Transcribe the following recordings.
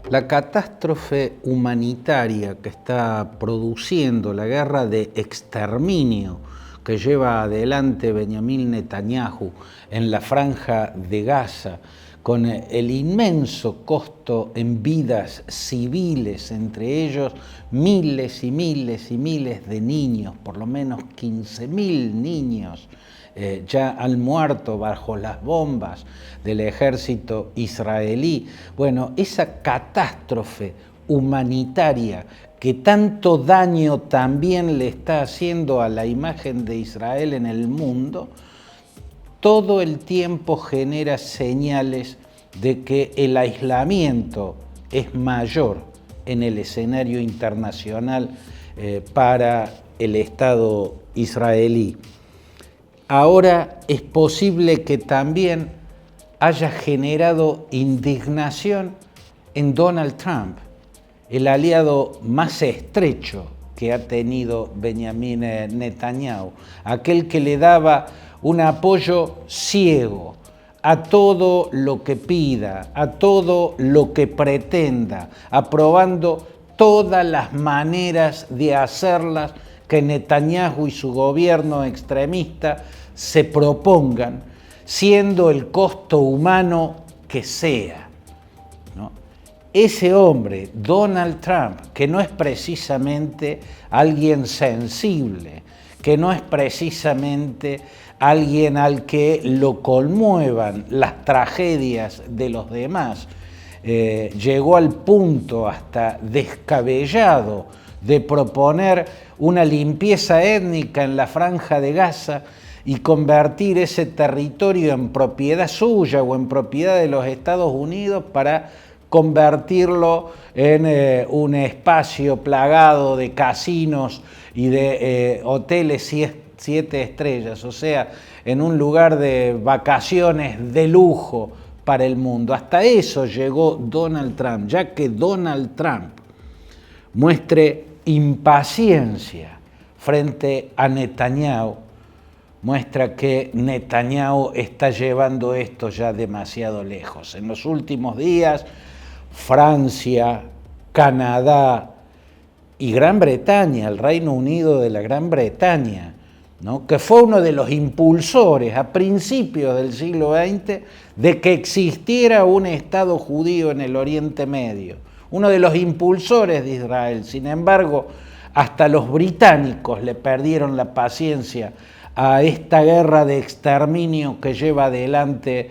La catástrofe humanitaria que está produciendo la guerra de exterminio que lleva adelante Benjamín Netanyahu en la franja de Gaza, con el inmenso costo en vidas civiles, entre ellos miles y miles y miles de niños, por lo menos 15.000 niños ya han muerto bajo las bombas del ejército israelí. Bueno, esa catástrofe humanitaria que tanto daño también le está haciendo a la imagen de Israel en el mundo, todo el tiempo genera señales de que el aislamiento es mayor en el escenario internacional para el Estado israelí. Ahora es posible que también haya generado indignación en Donald Trump, el aliado más estrecho que ha tenido Benjamín Netanyahu, aquel que le daba un apoyo ciego a todo lo que pida, a todo lo que pretenda, aprobando todas las maneras de hacerlas que Netanyahu y su gobierno extremista se propongan, siendo el costo humano que sea, ¿no? Ese hombre, Donald Trump, que no es precisamente alguien sensible, que no es precisamente alguien al que lo conmuevan las tragedias de los demás, llegó al punto hasta descabellado de proponer una limpieza étnica en la franja de Gaza y convertir ese territorio en propiedad suya o en propiedad de los Estados Unidos para convertirlo en un espacio plagado de casinos y de hoteles 7 estrellas, o sea, en un lugar de vacaciones de lujo para el mundo. Hasta eso llegó Donald Trump, ya que Donald Trump muestre impaciencia frente a Netanyahu, muestra que Netanyahu está llevando esto ya demasiado lejos. En los últimos días, Francia, Canadá y Gran Bretaña, el Reino Unido de la Gran Bretaña, ¿no?, que fue uno de los impulsores a principios del siglo XX de que existiera un Estado judío en el Oriente Medio, uno de los impulsores de Israel. Sin embargo, hasta los británicos le perdieron la paciencia a esta guerra de exterminio que lleva adelante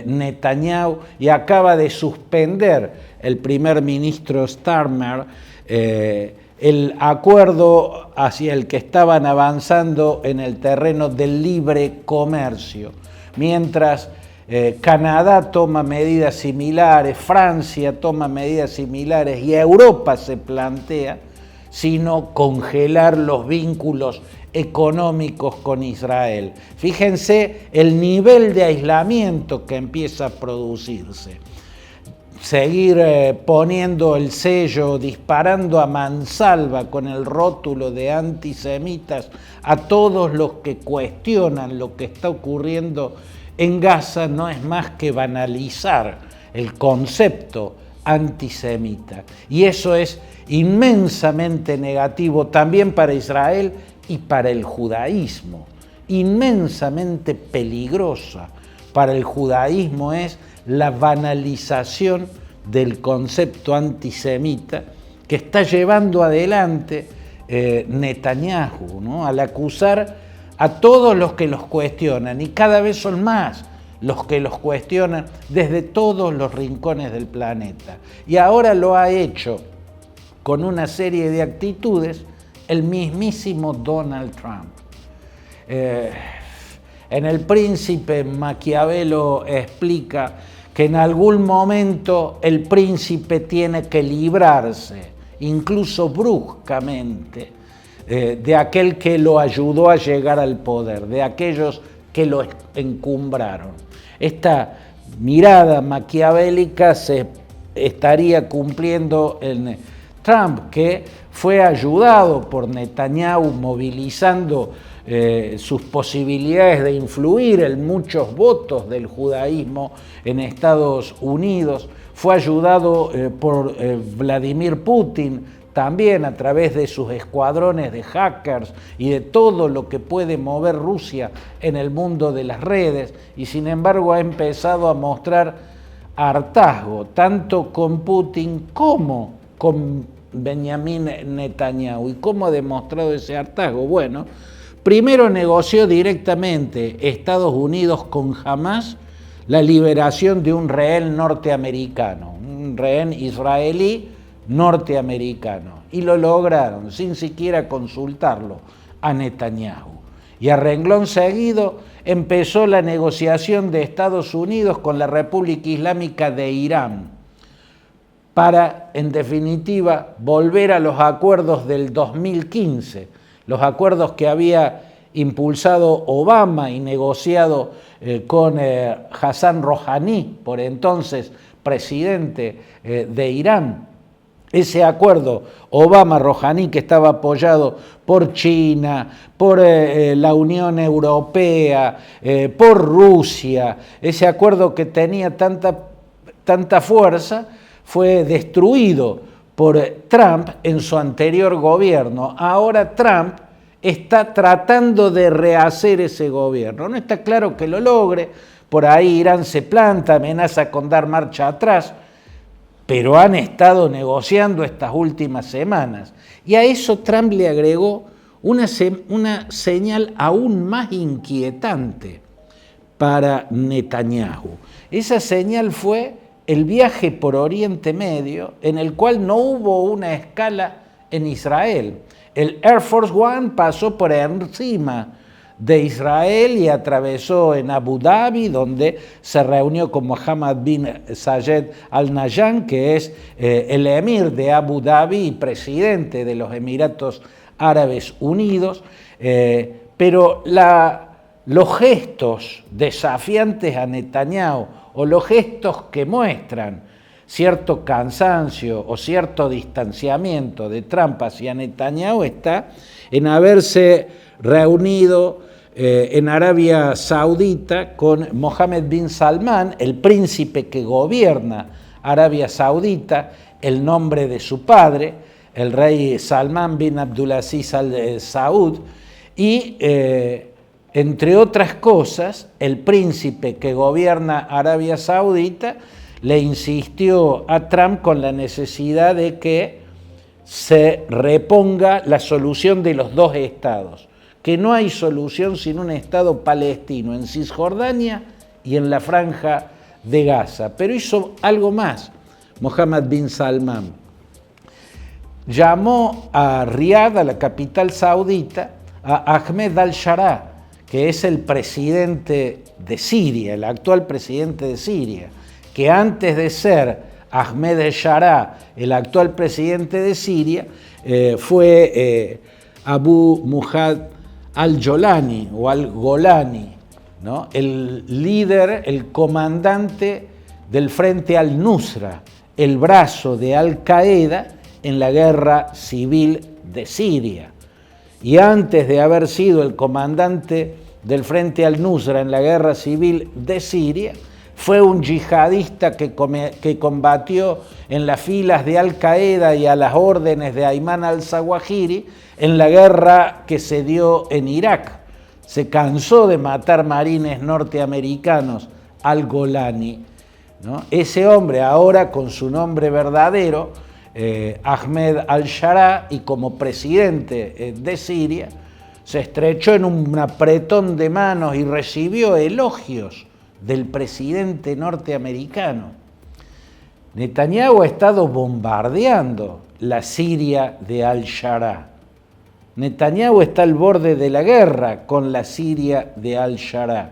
Netanyahu, y acaba de suspender el primer ministro Starmer el acuerdo hacia el que estaban avanzando en el terreno del libre comercio, mientras Canadá toma medidas similares, Francia toma medidas similares y Europa se plantea sino congelar los vínculos económicos con Israel. Fíjense el nivel de aislamiento que empieza a producirse. Seguir poniendo el sello, disparando a mansalva con el rótulo de antisemitas a todos los que cuestionan lo que está ocurriendo en Gaza no es más que banalizar el concepto antisemita. Y eso es inmensamente negativo también para Israel y para el judaísmo. Inmensamente peligrosa para el judaísmo es la banalización del concepto antisemita que está llevando adelante Netanyahu, ¿no?, al acusar a todos los que los cuestionan, y cada vez son más los que los cuestionan desde todos los rincones del planeta. Y ahora lo ha hecho con una serie de actitudes el mismísimo Donald Trump. En El Príncipe, Maquiavelo explica que en algún momento el príncipe tiene que librarse, incluso bruscamente, de aquel que lo ayudó a llegar al poder, de aquellos que lo encumbraron. Esta mirada maquiavélica se estaría cumpliendo en Trump, que fue ayudado por Netanyahu movilizando sus posibilidades de influir en muchos votos del judaísmo en Estados Unidos. Fue ayudado por Vladimir Putin, también a través de sus escuadrones de hackers y de todo lo que puede mover Rusia en el mundo de las redes, y sin embargo ha empezado a mostrar hartazgo, tanto con Putin como con Benjamín Netanyahu. ¿Y cómo ha demostrado ese hartazgo? Bueno, primero negoció directamente Estados Unidos con Hamás la liberación de un rehén norteamericano, un rehén israelí norteamericano, y lo lograron sin siquiera consultarlo a Netanyahu. Y a renglón seguido empezó la negociación de Estados Unidos con la República Islámica de Irán para, en definitiva, volver a los acuerdos del 2015, los acuerdos que había impulsado Obama y negociado con Hassan Rouhani, por entonces presidente de Irán. Ese acuerdo Obama-Rouhani, que estaba apoyado por China, por la Unión Europea, por Rusia, ese acuerdo que tenía tanta fuerza, fue destruido por Trump en su anterior gobierno. Ahora Trump está tratando de rehacer ese gobierno. No está claro que lo logre, por ahí Irán se planta, amenaza con dar marcha atrás, pero han estado negociando estas últimas semanas. Y a eso Trump le agregó una señal aún más inquietante para Netanyahu. Esa señal fue el viaje por Oriente Medio, en el cual no hubo una escala en Israel. El Air Force One pasó por encima de Israel y atravesó en Abu Dhabi, donde se reunió con Mohammed bin Zayed Al Nahyan, que es el emir de Abu Dhabi y presidente de los Emiratos Árabes Unidos, pero los gestos desafiantes a Netanyahu o los gestos que muestran cierto cansancio o cierto distanciamiento de Trump hacia Netanyahu está en haberse reunido en Arabia Saudita con Mohammed bin Salman, el príncipe que gobierna Arabia Saudita, el nombre de su padre, el rey Salman bin Abdulaziz Al Saud, y entre otras cosas, el príncipe que gobierna Arabia Saudita le insistió a Trump con la necesidad de que se reponga la solución de los dos estados, que no hay solución sin un estado palestino en Cisjordania y en la Franja de Gaza. Pero hizo algo más Mohammed bin Salman. Llamó a Riad, a la capital saudita, a Ahmed al-Sharaa, que es el presidente de Siria, el actual presidente de Siria, que antes de ser Ahmed al-Sharaa, el actual presidente de Siria, fue Abu Muhammad al-Jolani o al-Golani, ¿no? El líder, el comandante del Frente al-Nusra, el brazo de Al-Qaeda en la guerra civil de Siria. Y antes de haber sido el comandante del Frente al-Nusra en la guerra civil de Siria, fue un yihadista que combatió en las filas de Al-Qaeda y a las órdenes de Ayman al-Zawahiri en la guerra que se dio en Irak. Se cansó de matar marines norteamericanos, al-Golani, ¿no? Ese hombre ahora con su nombre verdadero, Ahmed al-Sharaa, y como presidente de Siria, se estrechó en un apretón de manos y recibió elogios del presidente norteamericano. Netanyahu ha estado bombardeando la Siria de al-Sharaa. Netanyahu está al borde de la guerra con la Siria de al-Sharaa.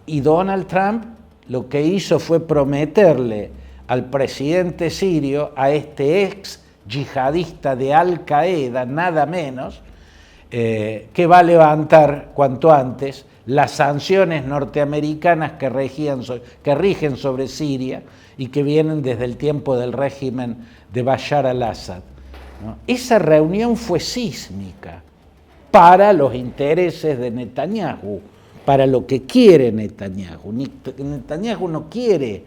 Y Donald Trump lo que hizo fue prometerle al presidente sirio, a este ex yihadista de Al-Qaeda, nada menos, que va a levantar cuanto antes las sanciones norteamericanas que rigen sobre Siria y que vienen desde el tiempo del régimen de Bashar al-Assad, ¿no? Esa reunión fue sísmica. para los intereses de Netanyahu, para lo que quiere Netanyahu. Netanyahu no quiere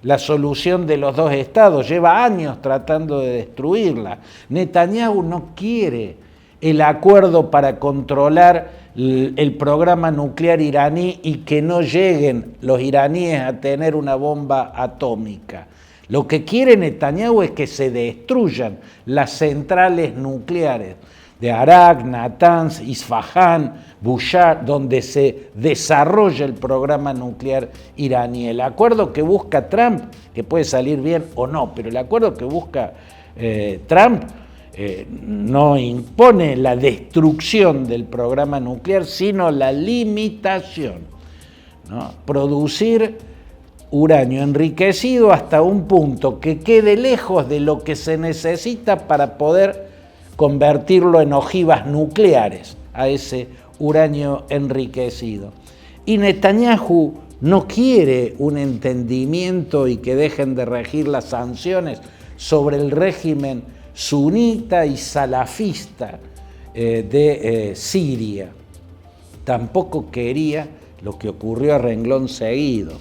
la solución de los dos estados, lleva años tratando de destruirla. Netanyahu no quiere el acuerdo para controlar el programa nuclear iraní y que no lleguen los iraníes a tener una bomba atómica. Lo que quiere Netanyahu es que se destruyan las centrales nucleares de Arak, Natanz, Isfahan, Bushehr, donde se desarrolla el programa nuclear iraní. El acuerdo que busca Trump, que puede salir bien o no, pero el acuerdo que busca Trump no impone la destrucción del programa nuclear, sino la limitación, ¿no? Producir uranio enriquecido hasta un punto que quede lejos de lo que se necesita para poder convertirlo en ojivas nucleares, a ese uranio enriquecido. Y Netanyahu no quiere un entendimiento y que dejen de regir las sanciones sobre el régimen sunita y salafista de Siria. Tampoco quería lo que ocurrió a renglón seguido.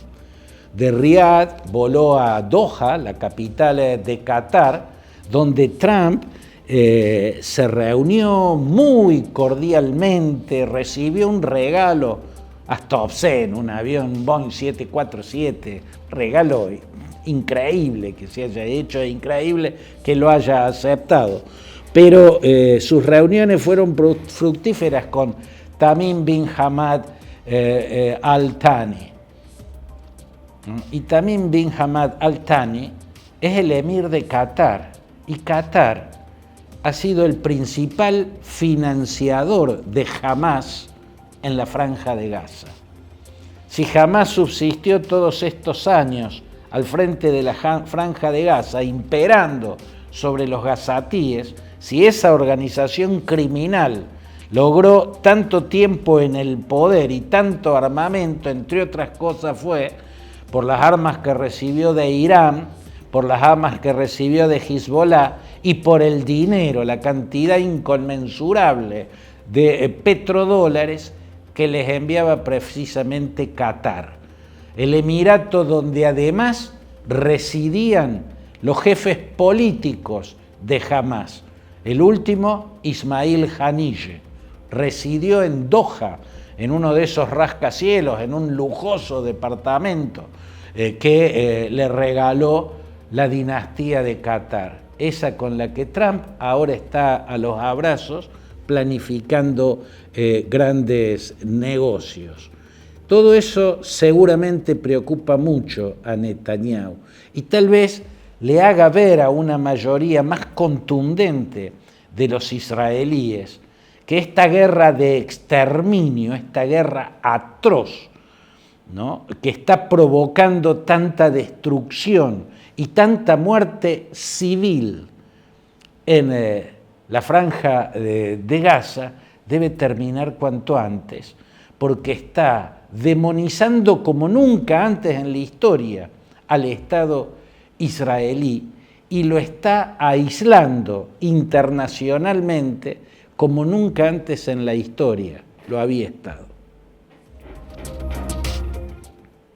De Riad voló a Doha, la capital de Qatar, donde Trump se reunió muy cordialmente, recibió un regalo hasta obsceno, un avión Boeing 747, regalo increíble que se haya hecho, increíble que lo haya aceptado. Pero sus reuniones fueron fructíferas con Tamim bin Hamad Al Thani. Y Tamim bin Hamad Al Thani es el emir de Qatar, y Qatar ha sido el principal financiador de Hamás en la Franja de Gaza. Si Hamás subsistió todos estos años al frente de la Franja de Gaza, imperando sobre los gazatíes, si esa organización criminal logró tanto tiempo en el poder y tanto armamento, entre otras cosas fue por las armas que recibió de Irán, por las armas que recibió de Hezbollah y por el dinero, la cantidad inconmensurable de petrodólares que les enviaba precisamente Qatar, el emirato donde además residían los jefes políticos de Hamás. El último, Ismail Haniyeh, residió en Doha, en uno de esos rascacielos, en un lujoso departamento que le regaló la dinastía de Qatar, esa con la que Trump ahora está a los abrazos planificando grandes negocios. Todo eso seguramente preocupa mucho a Netanyahu y tal vez le haga ver a una mayoría más contundente de los israelíes que esta guerra de exterminio, esta guerra atroz, ¿no?, que está provocando tanta destrucción y tanta muerte civil en la Franja de Gaza, debe terminar cuanto antes, porque está demonizando como nunca antes en la historia al Estado israelí y lo está aislando internacionalmente como nunca antes en la historia lo había estado.